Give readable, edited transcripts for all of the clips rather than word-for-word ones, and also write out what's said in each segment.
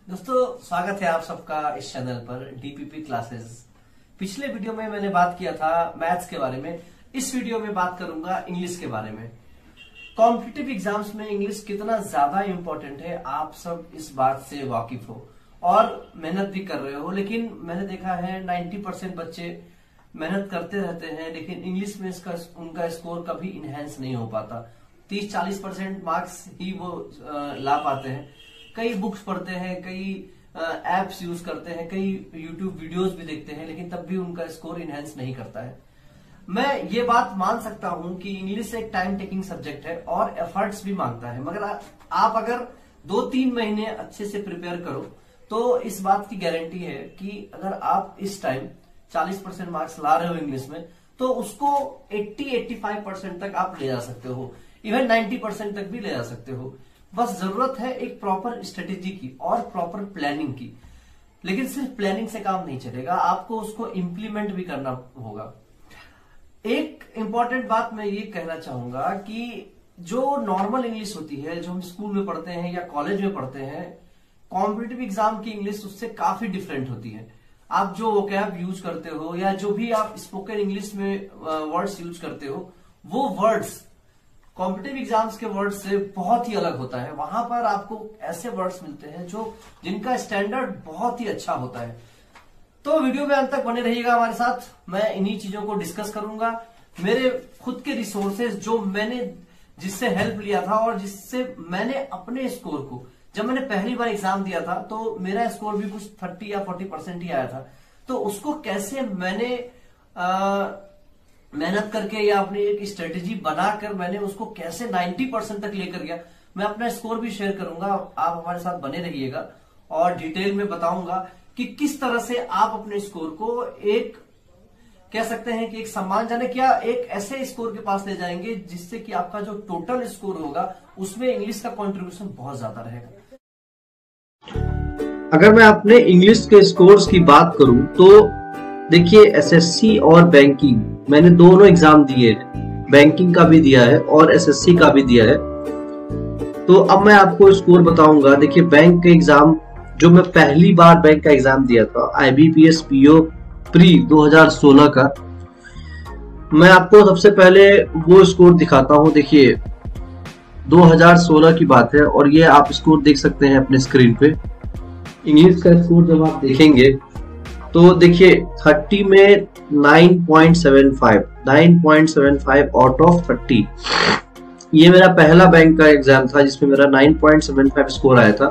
दोस्तों स्वागत है आप सबका इस चैनल पर डीपीपी क्लासेस। पिछले वीडियो में मैंने बात किया था मैथ्स के बारे में। इस वीडियो में बात करूंगा इंग्लिश के बारे में। कॉम्पिटिटिव एग्जाम्स में इंग्लिश कितना ज्यादा इंपॉर्टेंट है आप सब इस बात से वाकिफ हो और मेहनत भी कर रहे हो। लेकिन मैंने देखा है 90% बच्चे मेहनत करते रहते हैं लेकिन इंग्लिश में उनका स्कोर कभी इनहेंस नहीं हो पाता। 30-40% मार्क्स ही वो ला पाते हैं। कई बुक्स पढ़ते हैं, कई एप्स यूज करते हैं, कई यूट्यूब वीडियोस भी देखते हैं लेकिन तब भी उनका स्कोर इनहेंस नहीं करता है। मैं ये बात मान सकता हूं कि इंग्लिश एक टाइम टेकिंग सब्जेक्ट है और एफर्ट्स भी मांगता है, मगर आप अगर 2-3 महीने अच्छे से प्रिपेयर करो तो इस बात की गारंटी है कि अगर आप इस टाइम 40% मार्क्स ला रहे हो इंग्लिश में तो उसको 80-85% तक आप ले जा सकते हो, इवन 90% तक भी ले जा सकते हो। बस जरूरत है एक प्रॉपर स्ट्रेटेजी की और प्रॉपर प्लानिंग की। लेकिन सिर्फ प्लानिंग से काम नहीं चलेगा, आपको उसको इम्प्लीमेंट भी करना होगा। एक इंपॉर्टेंट बात मैं ये कहना चाहूंगा कि जो नॉर्मल इंग्लिश होती है, जो हम स्कूल में पढ़ते हैं या कॉलेज में पढ़ते हैं, कॉम्पिटिटिव एग्जाम की इंग्लिश उससे काफी डिफरेंट होती है। आप जो वोकैब यूज करते हो या जो भी आप स्पोकन इंग्लिश में वर्ड्स यूज करते हो, वो वर्ड्स कॉम्पिटिटिव एग्जाम्स के वर्ड्स से बहुत ही अलग होता है। वहां पर आपको ऐसे वर्ड्स मिलते हैं जिनका स्टैंडर्ड बहुत ही अच्छा होता है। तो वीडियो में अंत तक बने रहिएगा हमारे साथ। मैं इन्हीं चीजों को डिस्कस करूंगा। मेरे खुद के रिसोर्सेज जो मैंने जिससे हेल्प लिया था और जिससे मैंने अपने स्कोर को, जब मैंने पहली बार एग्जाम दिया था तो मेरा स्कोर भी कुछ 30 या 40% ही आया था। तो उसको कैसे मैंने मेहनत करके या अपनी एक स्ट्रेटेजी बनाकर मैंने उसको कैसे 90% तक लेकर गया, मैं अपना स्कोर भी शेयर करूंगा। आप हमारे साथ बने रहिएगा और डिटेल में बताऊंगा कि किस तरह से आप अपने स्कोर को एक कह सकते हैं कि एक सम्मानजनक या एक ऐसे स्कोर के पास ले जाएंगे जिससे कि आपका जो टोटल स्कोर होगा उसमें इंग्लिश का कंट्रीब्यूशन बहुत ज्यादा रहेगा। अगर मैं अपने इंग्लिश के स्कोर्स की बात करूं तो देखिए, एसएससी और बैंकिंग मैंने दोनों एग्जाम दिए हैं। बैंकिंग का भी दिया है और एसएससी का भी दिया है। तो अब मैं आपको स्कोर बताऊंगा। देखिए, बैंक के एग्जाम जो मैं पहली बार बैंक का एग्जाम दिया था, IBPS PO प्री 2016 का, मैं आपको सबसे पहले वो स्कोर दिखाता हूं। देखिए, 2016 की बात है और ये आप स्कोर देख सकते हैं अपने स्क्रीन पे। इंग्लिश का स्कोर जब आप देखेंगे तो देखिए 30 में 9.75 आउट ऑफ 30। ये मेरा पहला बैंक का एग्जाम था जिसमें मेरा 9.75 स्कोर आया था।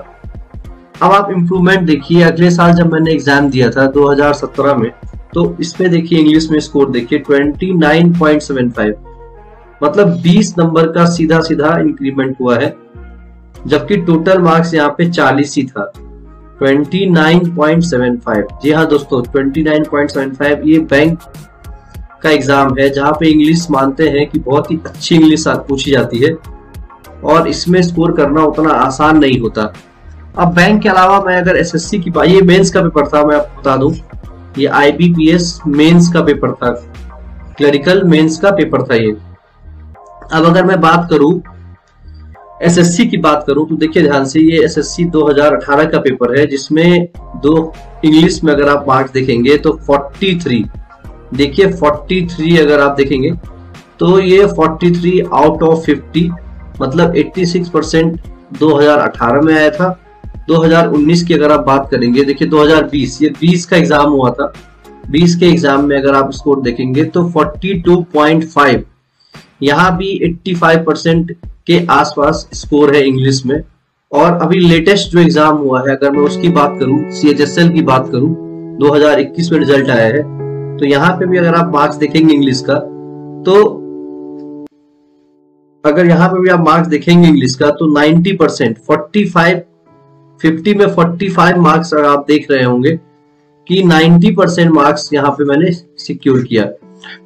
अब आप इम्प्रूवमेंट देखिए, अगले साल जब मैंने एग्जाम दिया था 2017 में, तो इसमें देखिए इंग्लिश में स्कोर देखिए 29.75, मतलब 20 नंबर का सीधा सीधा इंक्रीमेंट हुआ है, जबकि टोटल मार्क्स यहाँ पे 40 ही था। 29.75, जी हाँ दोस्तों, 29.75 ये बैंक का एग्जाम है जहाँ पे इंग्लिश मानते हैं कि बहुत ही अच्छी इंग्लिश पूछी जाती है और इसमें स्कोर करना उतना आसान नहीं होता। अब बैंक के अलावा मैं अगर एसएससी की बात, ये मेंस का पेपर था, मैं आपको बता दूं, ये IBPS मेंस का पेपर था, क्लरिकल मेंस का पेपर था ये। अब अगर मैं बात करूं एसएससी की बात करूं तो देखिए ध्यान से, ये एसएससी 2018 का पेपर है जिसमें दो इंग्लिश में अगर आप मार्क्स देखेंगे तो 43, देखिए 43 अगर आप देखेंगे तो ये 43 आउट ऑफ 50, मतलब 86% 2018 में आया था। 2019 की अगर आप बात करेंगे, देखिए 2020, ये 20 का एग्जाम हुआ था, 20 के एग्जाम में अगर आप स्कोर देखेंगे तो 42.5, यहाँ भी 85% के आसपास स्कोर है इंग्लिश में। और अभी लेटेस्ट जो एग्जाम हुआ है, अगर मैं उसकी बात करूं, CHSL की बात करूं, 2021 में रिजल्ट आया है, तो यहाँ पे भी अगर आप मार्क्स देखेंगे इंग्लिश का, तो अगर यहाँ पे भी आप मार्क्स देखेंगे इंग्लिश का तो 90%, 50 में 45 मार्क्स अगर आप देख रहे होंगे कि 90% मार्क्स यहाँ पे मैंने सिक्योर किया।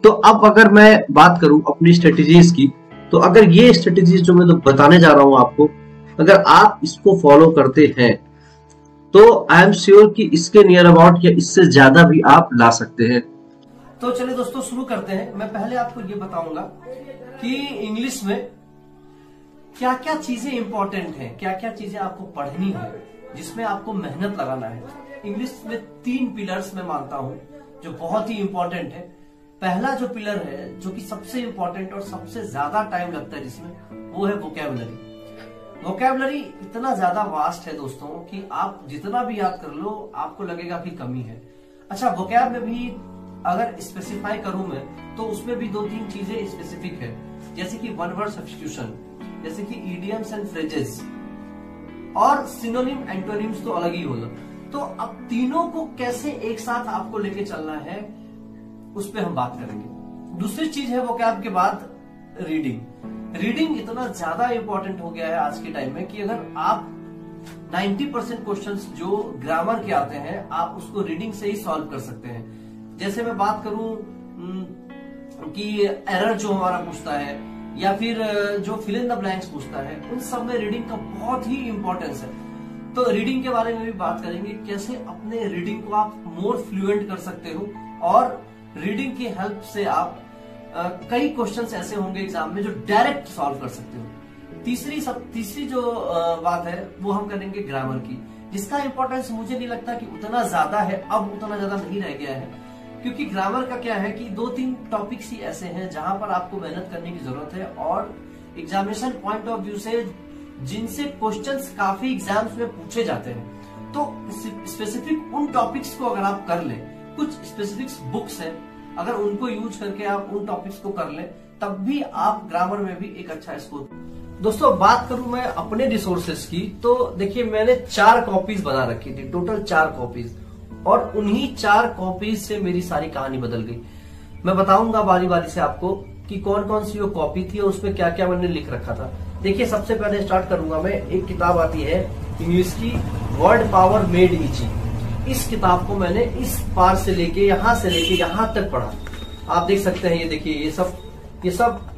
तो अब अगर मैं बात करूं अपनी स्ट्रेटेजीज की, तो अगर ये स्ट्रेटेजीज जो मैं तो बताने जा रहा हूं आपको, अगर आप इसको फॉलो करते हैं तो आई एम श्योर कि इसके नियर अबाउट या इससे ज्यादा भी आप ला सकते हैं। तो चलिए दोस्तों शुरू करते हैं। मैं पहले आपको ये बताऊंगा कि इंग्लिश में क्या क्या चीजें इंपॉर्टेंट हैं, क्या क्या चीजें आपको पढ़नी है जिसमें आपको मेहनत लगाना है। इंग्लिश में 3 पिलर्स मैं मानता हूं जो बहुत ही इंपॉर्टेंट है। पहला जो पिलर है, जो कि सबसे इंपॉर्टेंट और सबसे ज्यादा टाइम लगता है जिसमें, वो है वोकैबुलरी। वोकैबुलरी इतना ज्यादा वास्ट है दोस्तों कि आप जितना भी याद कर लो आपको लगेगा कि कमी है। अच्छा, वोकैब में भी अगर स्पेसिफाई करूं मैं तो उसमें भी 2-3 चीजें स्पेसिफिक है, जैसे कि वन वर्ड सब्स्टिट्यूशन, जैसे कि इडियम्स एंड फ्रेजेस, और सिनोनिम एंटोनिम्स तो अलग ही होगा। तो अब तीनों को कैसे एक साथ आपको लेके चलना है उस पर हम बात करेंगे। दूसरी चीज है वोकैब के बाद रीडिंग। रीडिंग इतना ज्यादा इंपॉर्टेंट हो गया है आज के टाइम में कि अगर आप 90% क्वेश्चंस जो ग्रामर के आते हैं आप उसको रीडिंग से ही सॉल्व कर सकते हैं। जैसे मैं बात करूं कि एरर जो हमारा पूछता है या फिर जो फिल इन द ब्लैंक्स पूछता है, उन सब में रीडिंग का बहुत ही इंपॉर्टेंस है। तो रीडिंग के बारे में भी बात करेंगे, कैसे अपने रीडिंग को आप मोर फ्लुएंट कर सकते हो, और रीडिंग की हेल्प से आप कई क्वेश्चंस ऐसे होंगे एग्जाम में जो डायरेक्ट सॉल्व कर सकते हो। तीसरी जो बात है वो हम करेंगे ग्रामर की, जिसका इंपॉर्टेंस मुझे नहीं लगता कि उतना ज्यादा है, अब उतना ज्यादा नहीं रह गया है, क्योंकि ग्रामर का क्या है कि 2-3 टॉपिक्स ही ऐसे हैं जहां पर आपको मेहनत करने की जरूरत है, और एग्जामिनेशन पॉइंट ऑफ व्यू से जिनसे क्वेश्चंस काफी एग्जाम्स में पूछे जाते हैं। तो स्पेसिफिक उन टॉपिक्स को अगर आप कर लें, कुछ स्पेसिफिक बुक्स हैं, अगर उनको यूज करके आप उन टॉपिक्स को कर लें, तब भी आप ग्रामर में भी एक अच्छा स्कोर। दोस्तों, बात करूं मैं अपने रिसोर्सेज की, तो देखिए मैंने 4 कॉपीज बना रखी थी, टोटल 4 कॉपीज, और उन्हीं 4 कॉपीज से मेरी सारी कहानी बदल गई। मैं बताऊंगा बारी बारी से आपको कि कौन कौन सी वो कॉपी थी और उसमें क्या क्या मैंने लिख रखा था। देखिए, सबसे पहले स्टार्ट करूंगा मैं, एक किताब आती है इंग्लिश की, वर्ड पावर मेड इजी। इस किताब को मैंने इस पार से लेके यहां तक पढ़ा। आप देख सकते हैं, ये देखिए,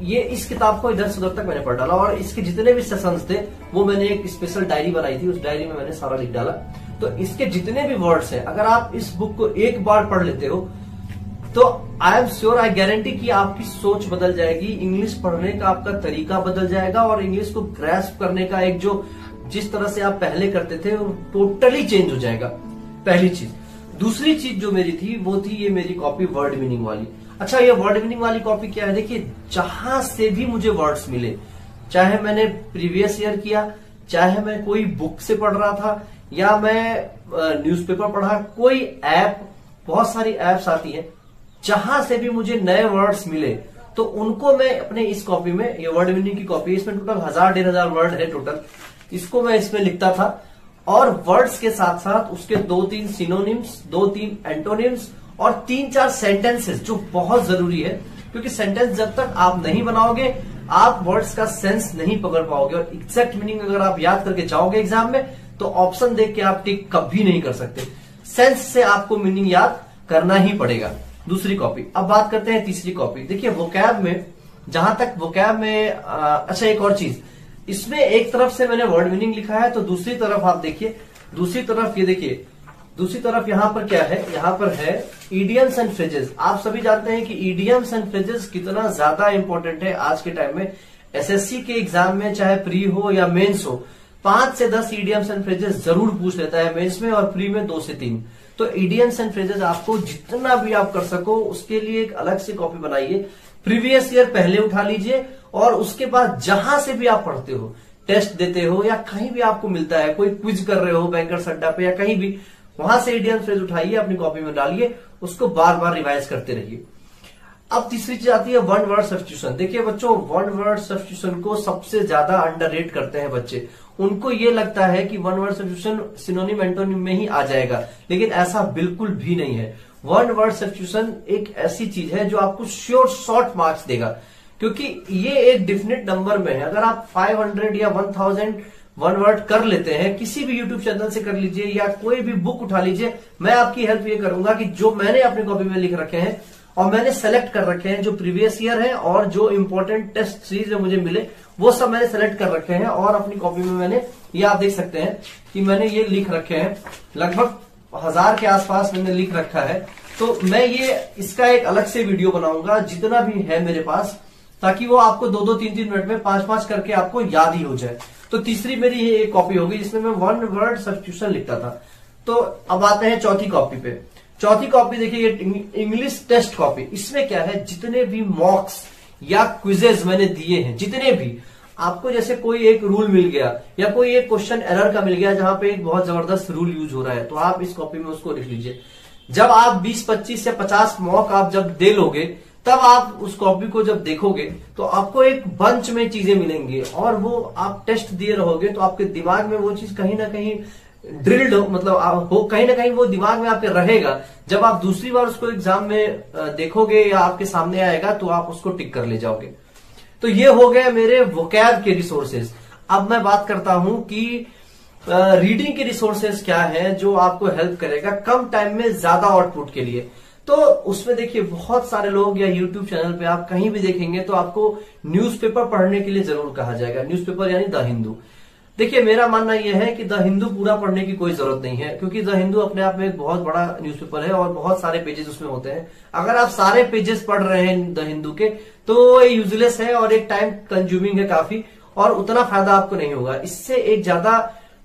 ये इस किताब को इधर से उधर तक मैंने पढ़ डाला, और इसके जितने भी सेशंस थे वो मैंने एक स्पेशल डायरी बनाई थी, उस डायरी में मैंने सारा लिख डाला। तो इसके जितने भी वर्ड्स हैं, अगर आप इस बुक को एक बार पढ़ लेते हो तो I am sure, I guarantee कि आपकी सोच बदल जाएगी, इंग्लिश पढ़ने का आपका तरीका बदल जाएगा, और इंग्लिश को ग्रैस्प करने का एक जिस तरह से आप पहले करते थे वो टोटली चेंज हो जाएगा। पहली चीज। दूसरी चीज जो मेरी थी वो थी ये मेरी कॉपी वर्ड मीनिंग वाली। अच्छा, ये वर्ड मीनिंग वाली कॉपी क्या है, देखिए, जहां से भी मुझे वर्ड्स मिले, चाहे मैंने प्रीवियस ईयर किया, चाहे मैं कोई बुक से पढ़ रहा था, या मैं न्यूज़पेपर पढ़ा, कोई ऐप, बहुत सारी ऐप्स आती हैं, जहां से भी मुझे नए वर्ड्स मिले तो उनको मैं अपने इस कॉपी में, ये वर्ड मीनिंग की कॉपी, इसमें टोटल 1000-1500 वर्ड है टोटल, इसको मैं इसमें लिखता था, और वर्ड्स के साथ साथ उसके 2-3 सिनोनिम्स, 2-3 एंटोनिम्स और 3-4 सेंटेंसेस, जो बहुत जरूरी है, क्योंकि सेंटेंस जब तक आप नहीं बनाओगे आप वर्ड्स का सेंस नहीं पकड़ पाओगे, और एग्जैक्ट मीनिंग अगर आप याद करके जाओगे एग्जाम में तो ऑप्शन देख के आप टिक कभी नहीं कर सकते। सेंस से आपको मीनिंग याद करना ही पड़ेगा। दूसरी कॉपी। अब बात करते हैं तीसरी कॉपी। देखिए, वोकैब में, जहां तक वोकैब में अच्छा, एक और चीज, इसमें एक तरफ से मैंने वर्ड मीनिंग लिखा है, तो दूसरी तरफ आप देखिए, दूसरी तरफ ये देखिए, दूसरी तरफ यहां पर क्या है, यहां पर है इडियम्स एंड फ्रेजेस। आप सभी जानते हैं कि इडियम्स एंड फ्रेजेस कितना ज्यादा इंपॉर्टेंट है आज के टाइम में। एसएससी के एग्जाम में, चाहे प्री हो या मेंस हो, 5 से 10 इडियम्स एंड फ्रेजेस जरूर पूछ लेता है मेंस में, और प्री में 2 से 3। तो इडियम्स एंड फ्रेजेस आपको जितना भी आप कर सको उसके लिए एक अलग से कॉपी बनाइए। प्रीवियस ईयर पहले उठा लीजिए, और उसके बाद जहां से भी आप पढ़ते हो, टेस्ट देते हो या कहीं भी आपको मिलता है, कोई क्विज कर रहे हो बैंकर्स अड्डा पे या कहीं भी, वहां से इडियम फ्रेज उठाइए, अपनी कॉपी में डालिए, उसको बार बार रिवाइज करते रहिए। अब तीसरी चीज आती है वन वर्ड सब्स्टिट्यूशन। देखिए बच्चों, वन वर्ड सब्स्टिट्यूशन को सबसे ज्यादा अंडररेट करते हैं बच्चे। उनको ये लगता है कि one word substitution synonym antonym में ही आ जाएगा, लेकिन ऐसा बिल्कुल भी नहीं है। वन वर्ड सब्स्टिट्यूशन एक ऐसी चीज है जो आपको श्योर शॉर्ट मार्क्स देगा, क्योंकि ये एक डेफिनेट नंबर में है। अगर आप 500 या 1000 वन वर्ड कर लेते हैं, किसी भी यूट्यूब चैनल से कर लीजिए या कोई भी बुक उठा लीजिए, मैं आपकी हेल्प ये करूंगा कि जो मैंने अपनी कॉपी में लिख रखे हैं और मैंने सेलेक्ट कर रखे हैं, जो प्रीवियस ईयर है और जो इंपॉर्टेंट टेस्ट सीरीज में मुझे मिले, वो सब मैंने सेलेक्ट कर रखे हैं और अपनी कॉपी में मैंने, ये आप देख सकते हैं कि मैंने ये लिख रखे हैं, लगभग 1000 के आसपास मैंने लिख रखा है। तो मैं ये इसका एक अलग से वीडियो बनाऊंगा जितना भी है मेरे पास, ताकि वो आपको 2-2, 3-3 मिनट में 5-5 करके आपको याद ही हो जाए। तो तीसरी मेरी ये एक कॉपी होगी जिसमें मैं 1 वर्ड सब्स्टिट्यूशन लिखता था। तो अब आते हैं चौथी कॉपी पे। चौथी कॉपी देखिए, ये इंग्लिश टेस्ट कॉपी। इसमें क्या है, जितने भी मॉक्स या क्विजेज मैंने दिए हैं, जितने भी आपको, जैसे कोई एक रूल मिल गया या कोई एक क्वेश्चन एरर का मिल गया जहां पे एक बहुत जबरदस्त रूल यूज हो रहा है, तो आप इस कॉपी में उसको लिख लीजिए। जब आप 20, 25 या 50 मॉक आप जब दे लोगे, तब आप उस कॉपी को जब देखोगे तो आपको एक बंच में चीजें मिलेंगी, और वो आप टेस्ट दिए रहोगे तो आपके दिमाग में वो चीज कहीं ना कहीं ड्रिल्ड मतलब हो, कहीं ना कहीं वो दिमाग में आपके रहेगा। जब आप दूसरी बार उसको एग्जाम में देखोगे या आपके सामने आएगा तो आप उसको टिक कर ले जाओगे। तो ये हो गए मेरे वोकैब के रिसोर्सेज। अब मैं बात करता हूं कि रीडिंग के रिसोर्सेज क्या है जो आपको हेल्प करेगा कम टाइम में ज्यादा आउटपुट के लिए। तो उसमें देखिए, बहुत सारे लोग या यूट्यूब चैनल पे आप कहीं भी देखेंगे तो आपको न्यूज़पेपर पढ़ने के लिए जरूर कहा जाएगा। न्यूज़पेपर यानी द हिंदू। देखिए, मेरा मानना यह है कि द हिंदू पूरा पढ़ने की कोई जरूरत नहीं है, क्योंकि द हिंदू अपने आप में एक बहुत बड़ा न्यूज़पेपर है और बहुत सारे पेजेस उसमें होते हैं। अगर आप सारे पेजेस पढ़ रहे हैं द हिंदू के, तो ये यूजलेस है और एक टाइम कंज्यूमिंग है काफी, और उतना फायदा आपको नहीं होगा। इससे एक ज्यादा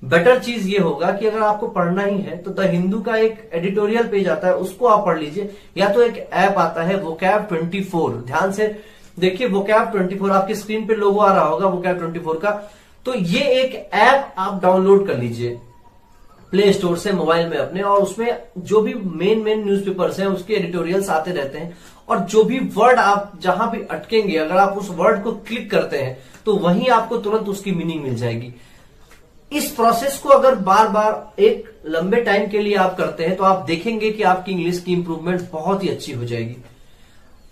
बेटर चीज ये होगा कि अगर आपको पढ़ना ही है तो द हिंदू का एक एडिटोरियल पेज आता है, उसको आप पढ़ लीजिए, या तो एक ऐप आता है वोकैब 24। ध्यान से देखिए, वोकैब 24 आपकी स्क्रीन पे लोगो आ रहा होगा वोकैब 24 का। तो ये एक ऐप आप डाउनलोड कर लीजिए प्ले स्टोर से मोबाइल में अपने, और उसमें जो भी मेन न्यूज़पेपर्स हैं उसके एडिटोरियल्स आते रहते हैं, और जो भी वर्ड आप जहां भी अटकेंगे, अगर आप उस वर्ड को क्लिक करते हैं तो वहीं आपको तुरंत उसकी मीनिंग मिल जाएगी। इस प्रोसेस को अगर बार बार एक लंबे टाइम के लिए आप करते हैं तो आप देखेंगे कि आपकी इंग्लिश की इंप्रूवमेंट बहुत ही अच्छी हो जाएगी।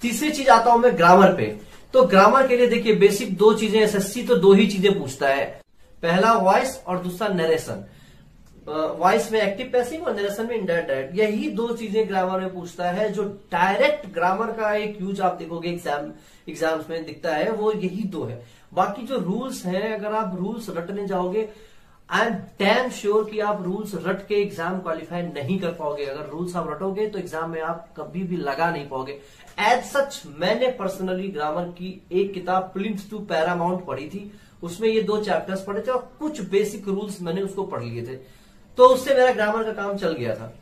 तीसरी चीज आता हूं मैं ग्रामर पे। तो ग्रामर के लिए देखिए, बेसिक 2 चीजें, एसएससी तो 2 ही चीजें पूछता है, पहला वॉइस और दूसरा नरेशन। वॉइस में एक्टिव पैसिव और नरेशन में इनडायरेक्ट डायरेक्ट, यही 2 चीजें ग्रामर में पूछता है। जो डायरेक्ट ग्रामर का एक यूज आप देखोगे एग्जाम्स में दिखता है, वो यही 2 है। बाकी जो रूल्स हैं, अगर आप रूल्स रटने जाओगे, आई एम डैम श्योर कि आप रूल्स रट के एग्जाम क्वालिफाई नहीं कर पाओगे। अगर रूल्स आप रटोगे तो एग्जाम में आप कभी भी लगा नहीं पाओगे। एज सच मैंने पर्सनली ग्रामर की एक किताब प्लिंथ टू पैरामाउंट पढ़ी थी, उसमें ये 2 चैप्टर्स पढ़े थे और कुछ बेसिक रूल्स मैंने उसको पढ़ लिए थे, तो उससे मेरा ग्रामर का काम चल गया था।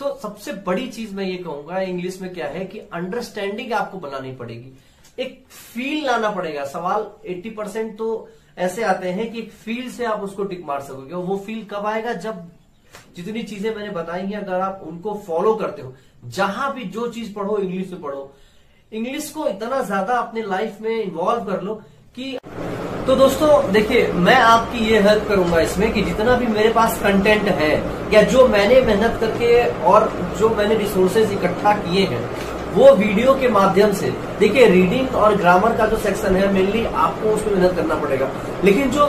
तो सबसे बड़ी चीज मैं ये कहूंगा इंग्लिश में क्या है कि अंडरस्टैंडिंग आपको बनानी पड़ेगी, एक फील लाना पड़ेगा। सवाल 80% तो ऐसे आते हैं कि एक फील से आप उसको टिक मार सकोगे, और वो फील कब आएगा, जब जितनी चीजें मैंने बताई हैं अगर आप उनको फॉलो करते हो। जहां भी जो चीज पढ़ो इंग्लिश में पढ़ो, इंग्लिश को इतना ज्यादा अपने लाइफ में इन्वॉल्व कर लो कि। तो दोस्तों देखिए, मैं आपकी ये हेल्प करूंगा इसमें कि जितना भी मेरे पास कंटेंट है या जो मैंने मेहनत करके और जो मैंने रिसोर्सेज इकट्ठा किए हैं, वो वीडियो के माध्यम से, देखिए रीडिंग और ग्रामर का जो सेक्शन है मेनली आपको उसमें मेहनत करना पड़ेगा, लेकिन जो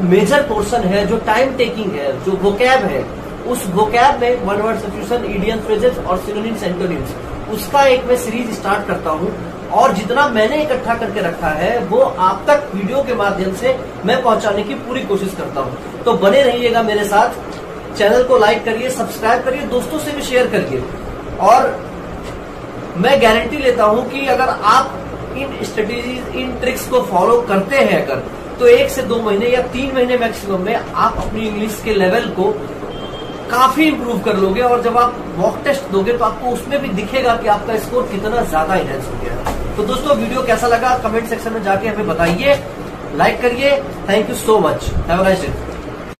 मेजर पोर्शन है, जो टाइम टेकिंग है, जो वोकैब है, उस वोकैब में 1 वर्ड सब्स्टिट्यूशन, इडियम फ्रेजेस और सिनोनिम्स एंटोनिम्स, उसका एक मैं सीरीज स्टार्ट करता हूं, और जितना मैंने इकट्ठा करके रखा है वो आप तक वीडियो के माध्यम से मैं पहुंचाने की पूरी कोशिश करता हूं। तो बने रहिएगा मेरे साथ, चैनल को लाइक करिए, सब्सक्राइब करिए, दोस्तों से भी शेयर करिए, और मैं गारंटी लेता हूं कि अगर आप इन स्ट्रेटेजीज, इन ट्रिक्स को फॉलो करते हैं अगर, तो 1 से 2 महीने या 3 महीने मैक्सिमम में आप अपनी इंग्लिश के लेवल को काफी इंप्रूव कर लोगे, और जब आप मॉक टेस्ट दोगे तो आपको उसमें भी दिखेगा कि आपका स्कोर कितना ज्यादा इनहेंस हो गया है। तो दोस्तों वीडियो कैसा लगा कमेंट सेक्शन में जाके हमें बताइए, लाइक करिए। Thank you so much, have a nice day.